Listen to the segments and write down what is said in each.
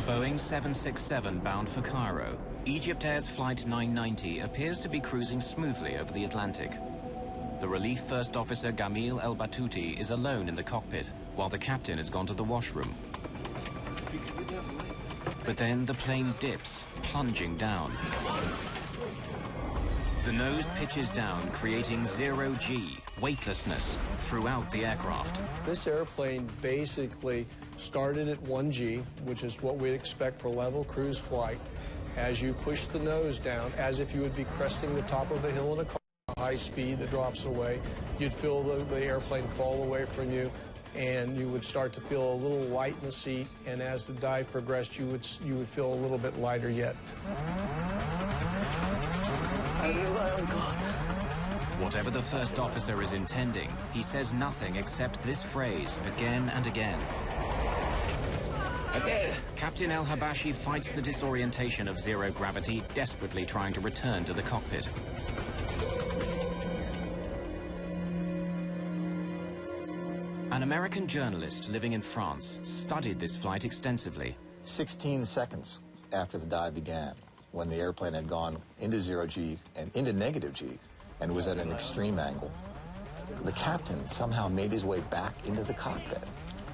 Boeing 767 bound for Cairo, EgyptAir's Flight 990 appears to be cruising smoothly over the Atlantic. The relief first officer Gamil El Batouti is alone in the cockpit, while the captain has gone to the washroom. But then the plane dips, plunging down. The nose pitches down, creating zero-G, weightlessness, throughout the aircraft. This airplane basically started at 1G, which is what we'd expect for level cruise flight. As you push the nose down, as if you would be cresting the top of a hill in a car, high speed that drops away, you'd feel the airplane fall away from you, and you would start to feel a little light in the seat, and as the dive progressed, you would feel a little bit lighter yet. Whatever the first officer is intending, he says nothing except this phrase again and again. Captain El Habashi fights the disorientation of zero gravity, desperately trying to return to the cockpit. An American journalist living in France studied this flight extensively. 16 seconds after the dive began, when the airplane had gone into zero-G and into negative G and was at an extreme angle, the captain somehow made his way back into the cockpit.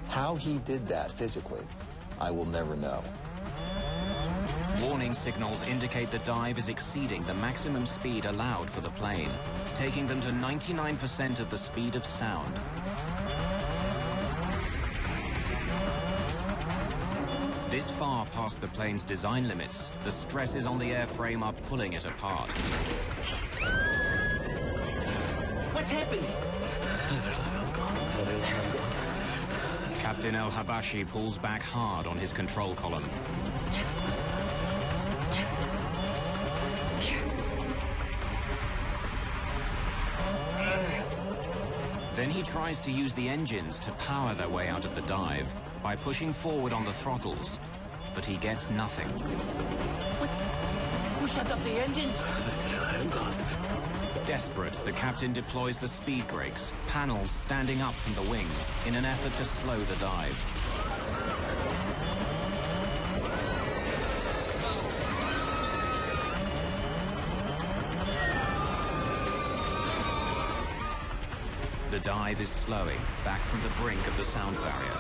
How he did that physically, I will never know. Warning signals indicate the dive is exceeding the maximum speed allowed for the plane, taking them to 99% of the speed of sound. This far past the plane's design limits, the stresses on the airframe are pulling it apart. What's happening? Captain El Habashi pulls back hard on his control column. Then he tries to use the engines to power their way out of the dive by pushing forward on the throttles, but he gets nothing. What? Who shut off the engines? Desperate, the captain deploys the speed brakes, panels standing up from the wings in an effort to slow the dive. The dive is slowing, back from the brink of the sound barrier.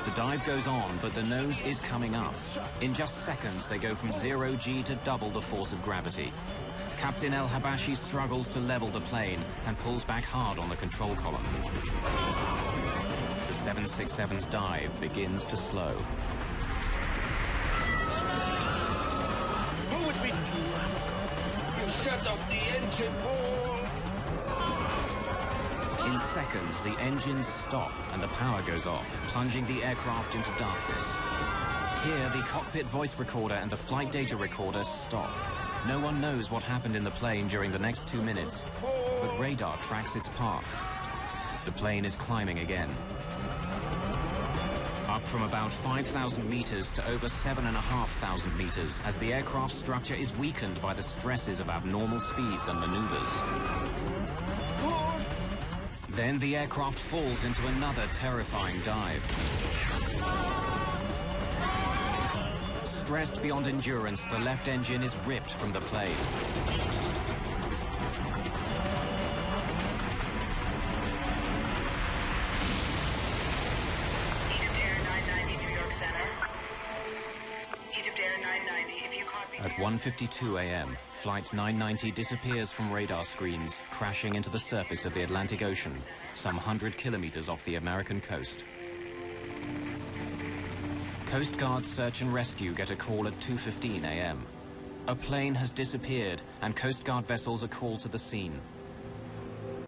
The dive goes on, but the nose is coming up. In just seconds, they go from zero-G to double the force of gravity. Captain El Habashi struggles to level the plane and pulls back hard on the control column. The 767's dive begins to slow. Who would be you? You shut off the engine, Paul! In seconds, the engines stop and the power goes off, plunging the aircraft into darkness. Here, the cockpit voice recorder and the flight data recorder stop. No one knows what happened in the plane during the next 2 minutes, but radar tracks its path. The plane is climbing again. Up from about 5,000 meters to over 7,500 meters as the aircraft structure is weakened by the stresses of abnormal speeds and maneuvers. Then the aircraft falls into another terrifying dive. Stressed beyond endurance, the left engine is ripped from the plane. EgyptAir 990, New York Center. EgyptAir 990, if you copy... At 1:52 a.m., Flight 990 disappears from radar screens, crashing into the surface of the Atlantic Ocean, some 100 kilometers off the American coast. Coast Guard search and rescue get a call at 2:15 a.m. A plane has disappeared and Coast Guard vessels are called to the scene.